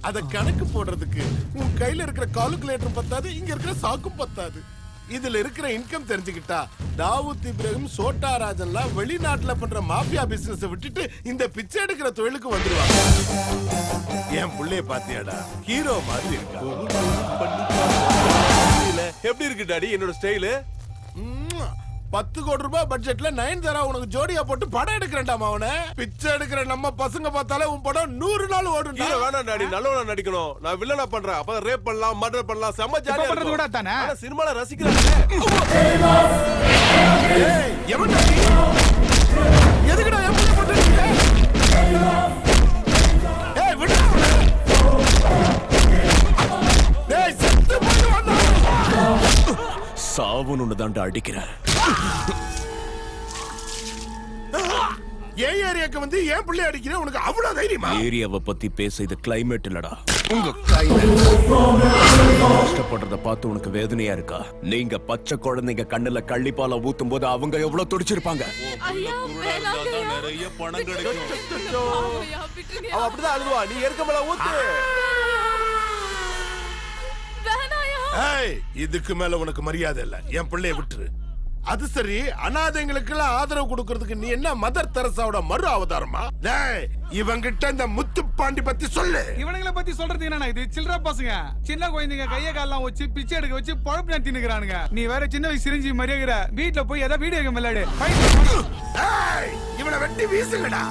அத கணக்கு போடுறதுக்கு உன் கையில இருக்கிற கால்குலேட்டர் பத்தாது, இங்க இருக்கிற சாக்கும் பத்தாது. இதுல இருக்கிற இன்கம் தெரிஞ்சுக்கிட்டா தாவூத் இப்ராஹிம், சோட்டா ராஜன்லாம் வெளிநாட்டுல பண்ற மாஃபியா பிசினஸ் விட்டுட்டு இந்த பிச்சை எடுக்கிற தொழிலுக்கு வந்துருவாங்க. என் புள்ளைய பாத்தியாடா, ஹீரோ மாதிரி இருக்கா. எப்படி இருக்கு டாடி என்னோட ஸ்டைலு? 10 கோடி ரூபாய் பட்ஜெட்ல நயன்தாரா உனக்கு ஜோடியா போட்டு படம் எடுக்கிறேன்டா அவன. பிச்சை எடுக்கிற நம்ம பசங்க பார்த்தாலே உன் படம் 100 நாள் ஓடும். ஹீரோ வேணாம் டாடி, நல்லவனா நடிக்கணும். நான் வில்லனா பண்றேன், அப்ப ரேப் பண்ணலாம், மர்டர் பண்ணலாம், செம்ம ஜாலியா பண்றது கூட தானே. ஆனா சினிமால ரசிக்கிறாங்க. ஏய் எவன்டா நீ? எதுக்குடா எப்படி பண்றீங்க? ஏய் விடு. ஏய் செத்து போடுவான்டா. சாவுன்னு தான்டா அடிக்கிறேன். ஏன் ஏரியாக்கு வந்து ஏன் பிள்ளை அடிக்கிறேன்? உனக்கு அவ்வளவு தைரியமா? ஏரியாவை பத்தி பேச இது கிளைமேட் இல்லடா, உங்க கிளைமேட். கஷ்டப்படுறத பார்த்து உனக்கு வேதனையா இருக்கா? நீங்க பச்சை குழந்தைங்க கண்ணுல கள்ளிப்பால ஊத்தும் போது அவங்க எவ்வளவு துடிச்சிருப்பாங்க. நிறைய பணம் கிடைக்கும். அவ அப்படிதான் அழுவா, நீ எருக்கமல ஊத்து. ஏய் இதுக்கு மேல உனக்கு மரியாதை இல்ல. என் பிள்ளைய விட்டுரு. அது சரி, அனாதைங்களுக்கு எல்லாம் ஆதரவு கொடுக்கிறதுக்கு நீ என்ன மதர் தெரசாவோட மறு அவதாரமா? டேய் இவங்கிட்ட இந்த முத்துப்பாண்டி பத்தி சொல்லு. இவனுங்களை பத்தி சொல்றது என்னன்னா, இது சில்லற பசங்க, சின்ன குழந்தைங்க கைய காலெல்லாம் வச்சு பிச்சை எடுக்க வச்சு பொழப்பு நடத்தி நிக்கிறானுங்க. நீ வேற சின்ன வயசு சிரிஞ்சி மரியாதை வீட்டுல போய் ஏதாவது வீடியோ கேம் விளையாடு. இவனை வெட்டி வீசுங்கடா.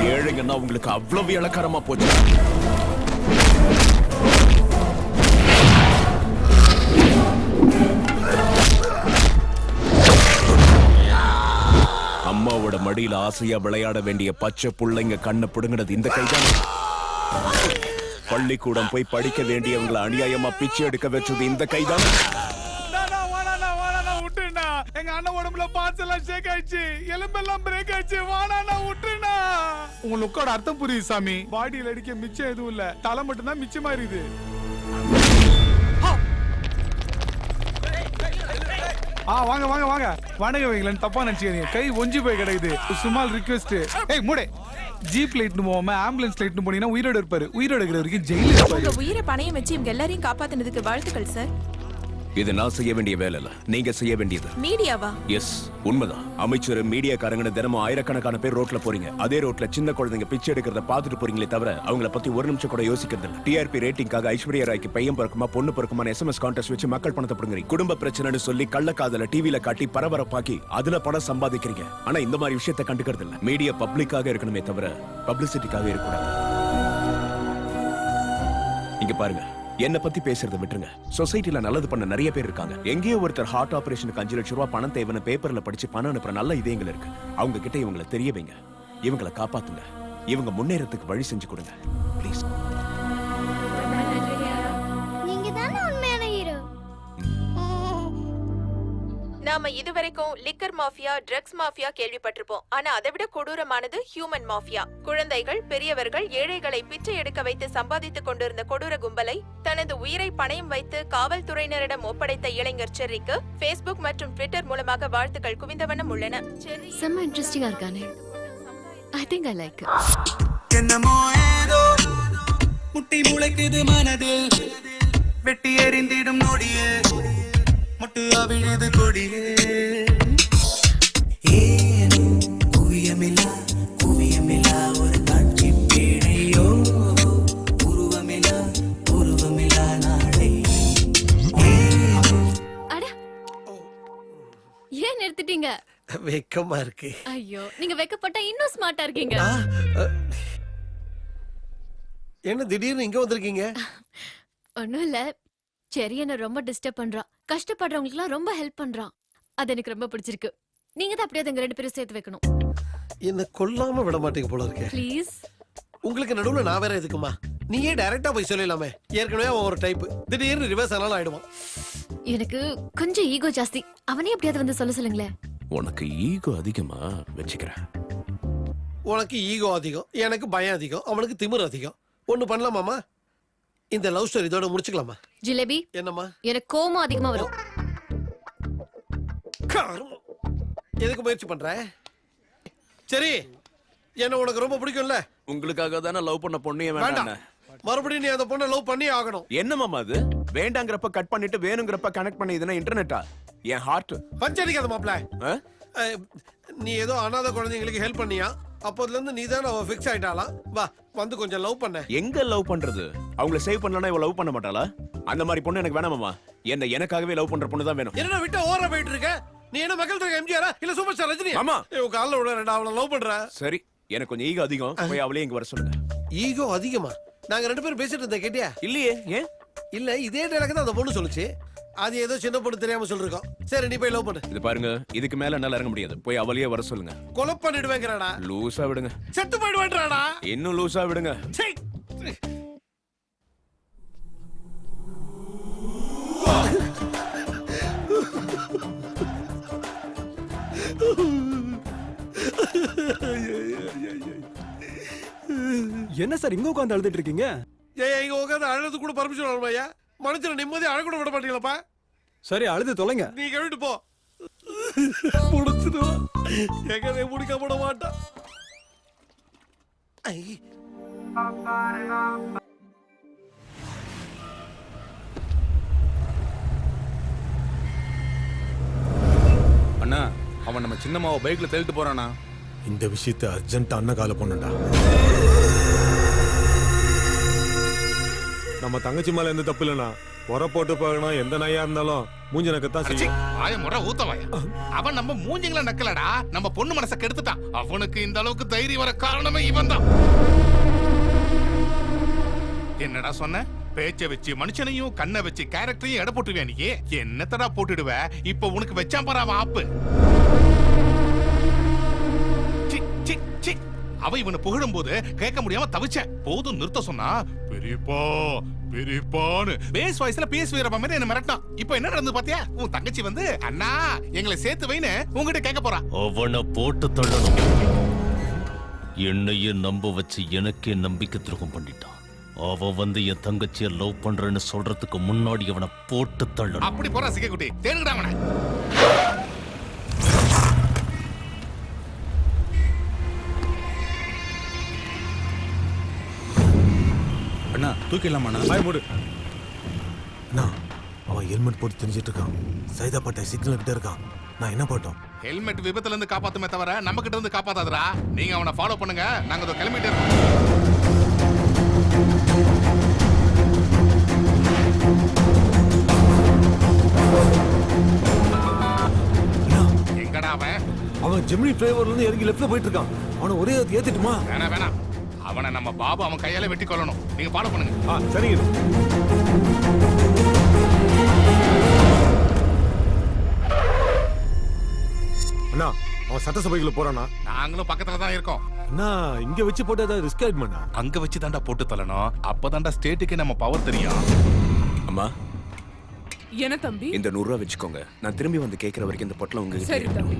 ஏழைங்கன்னா உங்களுக்கு அவ்வளவு இளக்காரமா போச்சு. அம்மாவோட மடியில ஆசையா விளையாட வேண்டிய பச்சை புள்ளைங்க கண்ணை பிடுங்கினது இந்த கைதான். பள்ளிக்கூடம் போய் படிக்க வேண்டியவங்களை அநியாயமா பிச்சை எடுக்க வச்சது இந்த கைதான். எங்க அண்ணன் உடம்புல பார்ட்ஸ் எல்லாம் ஷேக் ஆயிடுச்சு, எலும்பெல்லாம் பிரேக் ஆயிடுச்சு. வாடா விட்டுனா. உங்க லுக்கோட அர்த்தம் புரியுது சாமி. பாடியில அடிக்க மிச்சம் எதுவும் இல்ல, தலை மட்டும் தான் மிச்சமா இருக்குது. வாங்க வாங்க வாங்க. வணக்கம் வைங்களேன், தப்பா நினைச்சுக்காதீங்க. கை ஒஞ்சி போய் கிடக்குது. Small request. ஏய் மூடே. ஜீப் லைட்னு போகாம ஆம்புலன்ஸ் லைட்னு போனீங்கன்னா உயிரோட இருப்பாரு. உயிரோட இருக்கிற வரைக்கும் ஜெயில இருப்பாரு. உங்க உயிரை பணையம் வச்சு இவங்க எல்லாரையும் காப்பாத்தினதுக்கு வாழ்த்துக்கள் சார். இது நான் செய்ய வேண்டிய வேலை இல்ல, நீங்க செய்ய வேண்டியது. மீடியாவா? எஸ், உண்மைதான். அமைச்சர், மீடியாக்காரங்க தினமும் ஆயிரக்கணக்கான பேர் ரோட்ல போறீங்க. அதே ரோட்ல சின்ன குழந்தைங்க பிச்சை எடுக்கிறத பாத்துட்டு போறீங்களே தவிர அவங்கள பத்தி ஒரு நிமிஷம் கூட யோசிக்கிறது இல்ல. டிஆர்பி ரேட்டிங்காக ஐஸ்வர்யா ராய்க்கு பையன் பிறக்குமா பொண்ணு பிறக்குமான SMS கான்டெஸ்ட் வச்சு மக்கள் பணத்தை பிடுங்குறீங்க. குடும்ப பிரச்சனைன்னு சொல்லி கள்ளக்காதல டிவில காட்டி பரபரப்பாக்கி அதுல பணம் சம்பாதிக்கிறீங்க. ஆனா இந்த மாதிரி விஷயத்தை கண்டுக்கிறது இல்ல. மீடியா பப்ளிக்காக இருக்கணுமே தவிர பப்ளிசிட்டிக்காக இருக்கக்கூடாது. இங்க பாருங்க, என்ன பத்தி பேசுறத விட்டுருங்க. சொசைட்டில நல்லது பண்ண நிறைய பேர் இருக்காங்க. எங்கேயோ ஒருத்தர் ஹார்ட் ஆபரேஷனுக்கு 5 லட்சம் ரூபாய் பணம் தேவைன்னு பேப்பர்ல படிச்சு பணம் அனுப்புற நல்ல இதயங்கள் இருக்கு. அவங்க கிட்ட இவங்களை தெரிய வைங்க. இவங்களை காப்பாத்துங்க. இவங்க முன்னேறதுக்கு வழி செஞ்சு கொடுங்க ப்ளீஸ். நீங்க தானே உண்மையான ஹீரோ. நாம இதுவரைக்கும் லிக்கர் மாஃபியா, ட்ரக்ஸ் மாஃபியா கேள்விப்பட்டிருப்போம். ஆனா அதை விட கொடூரமானது ஹியூமன் மாஃபியா. குழந்தைகள், பெரியவர்கள், ஏழைகளை பிச்சை எடுக்க வைத்து சம்பாதித்துக் கொண்டிருந்த கொடூர கும்பலை தனது உயிரை பணயம் வைத்து காவல்துறையினரிடம் ஒப்படைத்த இளைஞர் செர்ரிக்கு Facebook மற்றும் ட்விட்டர் மூலமாக வாழ்த்துக்கள் குவிந்த வண்ணம் உள்ளன. செம்ம இன்ட்ரெஸ்டிங்கா இருக்கானே. I think I like it. என்னமோ ஏதோ முட்டி முளைக்குது மனதில், வெட்டி எறிந்திடும் நொடியே முட்டு அவிழுது கொடியே. ஏனோ குவியமில்லா குவியமில்லா ஒரு காட்சி பேழையோ, உருவமில்லா நாளை. அட ஏன் நிறுத்திட்டீங்க? வெக்கமா இருக்கு. ஐயோ, நீங்க வெக்கப்பட்டா இன்னும் ஸ்மார்ட்டா இருக்கீங்க. என்ன திடீர்னு இங்க வந்திருக்கீங்க? ஒண்ணும் இல்ல, செரி என்ன ரொம்ப டிஸ்டர்ப் பண்றான். கஷ்டப்படுறவங்களுக்குலாம் ரொம்ப ஹெல்ப் பண்றான். அது எனக்கு ரொம்ப பிடிச்சிருக்கு. நீங்க தான் அப்படியே எங்க 2 பேரும் சேர்த்து வைக்கணும். என்ன கொல்லாம விட மாட்டீங்க போல இருக்கு. ப்ளீஸ். உங்களுக்கு நடுவுல நான் வேற எதுக்குமா? நீயே டைரக்டா போய் சொல்லலாமே. ஏற்கனவே அவன் ஒரு டைப், திடீர்னு ரிவர்ஸ் ஆனாலும் ஆயிடுவான். எனக்கு கொஞ்சம் ஈகோ ஜாஸ்தி. அவனே எப்படியாவது வந்து சொல்லுங்களேன். உனக்கு ஈகோ அதிகமா வச்சுக்கிறேன். உனக்கு ஈகோ அதிகம், எனக்கு பயம் அதிகம், அவனுக்கு திமிர் அதிகம். ஒண்ணு பண்ணலாமாமா? இந்த லவ் ஸ்டோரி இதோட முடிச்சுக்கலாமா? ஜிலேபி, என்னம்மா? எனக்கு கோவம் அதிகமா வரும். எதுக்கு முயற்சி பண்ற? சரி, என்ன உனக்கு ரொம்ப பிடிக்கும்ல? உங்களுக்காக தானே லவ் பண்ண பொண்ணு வேண்டாம், மறுபடியும் நீ அந்த பொண்ணை லவ் பண்ணி ஆகணும். என்ன மாமா அது? வேண்டாங்கிறப்ப கட் பண்ணிட்டு வேணுங்கிறப்ப கனெக்ட் பண்ணி இதுனா இன்டர்நெட்டா? என் ஹார்ட் பஞ்சடிக்காத மாப்ள. நீ ஏதோ அனாதை குழந்தைங்களுக்கு ஹெல்ப் பண்ணியா? அப்போதுல இருந்து நீ தான் அவ ஃபிக்ஸ் ஆயிட்டாலாம். வா வந்து கொஞ்சம் லவ் பண்ண. எங்க லவ் பண்றது? அவங்கள சேவ் பண்ணலனா இவ லவ் பண்ண மாட்டாளா? அந்த மாதிரி பொண்ணு எனக்கு வேணாம் மாமா. என்ன எனக்காகவே லவ் பண்ற பொண்ணு தான் வேணும். என்ன விட்டு ஓர போயிட்டு இருக்க? நீ என்ன மக்கள் தலைவர் எம்ஜிஆரா இல்ல சூப்பர் ஸ்டார் ரஜினி? ஆமா. இவ கால்ல விட அவள லவ் பண்ற. சரி, எனக்கு கொஞ்சம் ஈகோ அதிகம். போய் அவளே இங்க வர சொல்லுங்க. ஈகோ அதிகமா? நாங்க 2 பேரும் பேசிட்டு இருந்தோம், கேட்டியா? இல்லையே. ஏன்? இல்ல, இதே டேலக்கு தான் அந்த பொண்ணு சொல்லுச்சு. அது ஏதோ சின்ன பொண்ணு தெரியாம சொல்லிருக்கோம். சரி, நீ போய் லவ் பண்ணு. இது பாருங்க, இதுக்கு மேல என்னால இறங்க முடியாது. போய் அவளையே வர சொல்லுங்க. கொலை பண்ணிடுவேங்கறாடா. லூசா விடுங்க. செத்து போயிடுவேன்றாடா. இன்னும் லூசா விடுங்க. சீ. என்ன சார் இங்க உட்கார்ந்து அழுதுட்டு இருக்கீங்க? ஏய், இங்க உட்கார்ந்து அழுது கூட பர்மிஷன் வரலையா? மனுஷனை நிம்மதியா அழ கூட விட மாட்டீங்களாப்பா? சரி, அழுது தொலைங்க. நீ கவிட்டு போ. முடிச்சிடுவா. எங்கனே முடிக்க விட மாட்டா. அண்ணா, அவன் நம்ம சின்னம்மாவை பைக்ல தள்ளிட்டு போறானா? இந்த விஷயத்தை அர்ஜென்ட்டா அண்ணன் கால பண்ணுடா. நம்ம தங்கச்சி மேல எந்த தப்பு இல்லைண்ணா. உர போட்டு போகணும், எந்த நாயா இருந்தாலும் மூஞ்சி நக்கத்தான் செய்யும். முறை ஊத்தவாயா. அவன் நம்ம மூஞ்சிங்கள நக்கலடா, நம்ம பொண்ணு மனசை கெடுத்துட்டான். அவனுக்கு இந்த அளவுக்கு தைரியம் வர காரணமே இவன் தான். என்னடா சொன்ன? பேச்ச வச்சு மனுஷனையும் கண்ணை வச்சு கேரக்டரையும் எடை போட்டுருவியா? நீ என்னத்தடா போட்டுடுவ? இப்ப உனக்கு வச்சான் பாரு அவன் ஆப்பு. அவ இவனை புகழும் போது கேட்க முடியாம தவிச்சேன். போதும் நிறுத்த சொன்னா பெரியப்பா பெரியப்பான்னு பேஸ் வாய்ஸ்ல பேஸ் வீரப்பா மாதிரி என்ன மிரட்டான். இப்போ என்ன நடந்து பாத்தியா? உன் தங்கச்சி வந்து அண்ணா எங்களை சேர்த்து வைன்னு உங்ககிட்ட கேட்க போறா. அவனை போட்டு தள்ளணும். என்னையே நம்ப வச்சு எனக்கே நம்பிக்கை துரோகம் பண்ணிட்டான். அவ வந்து என் தங்கச்சியை லவ் பண்றேன்னு சொல்றதுக்கு முன்னாடி அவனை போட்டு தள்ளணும். அப்படி போறா சிக்கக்குட்டி, தேடுங்கடா அவனை. அண்ணா தூக்கிடலாமாண்ணா? பாய் மூடு. அண்ணா, அவன் ஹெல்மெட் போட்டு தெரிஞ்சிட்டு இருக்கான். சைதாப்பேட்டை சிக்னல் கிட்ட இருக்கான். நான் என்ன போட்டோம்? ஹெல்மெட் விபத்துல இருந்து காப்பாத்துமே தவிர நம்ம கிட்ட இருந்து காப்பாத்தாதடா. நீங்க அவனை ஃபாலோ பண்ணுங்க, நாங்க அதோ கிளம்பிட்டே இருக்கோம். எங்கடா அவன்? அவன் ஜெமினி ஃப்ளைஓவர்ல இருந்து இறங்கி லெஃப்ட்ல போயிட்டு இருக்கான். அவனை ஒரே ஏத்திட்டுமா? வேணாம் வேணாம், அவனை நம்ம பாபு அவன் கையால வெட்டி கொள்ளணும். நீங்க ஃபாலோ பண்ணுங்க. சரிங்க. அண்ணா, அவன் சட்டசபைக்குள்ள போறானா? நாங்களும் பக்கத்துல தான் இருக்கோம். அண்ணா இங்க வச்சு போட்டா ரிஸ்க் ஆயிடுமாண்ணா? அங்க வச்சு தாண்டா போட்டு தள்ளணும். அப்பதான்டா ஸ்டேட்டுக்கே நம்ம பவர் தெரியும். அம்மா என்ன தம்பி? இந்த 100 ரூபா வச்சுக்கோங்க. நான் திரும்பி வந்து கேட்கிற வரைக்கும் இந்த பொட்டலம் உங்க சரி தம்பி.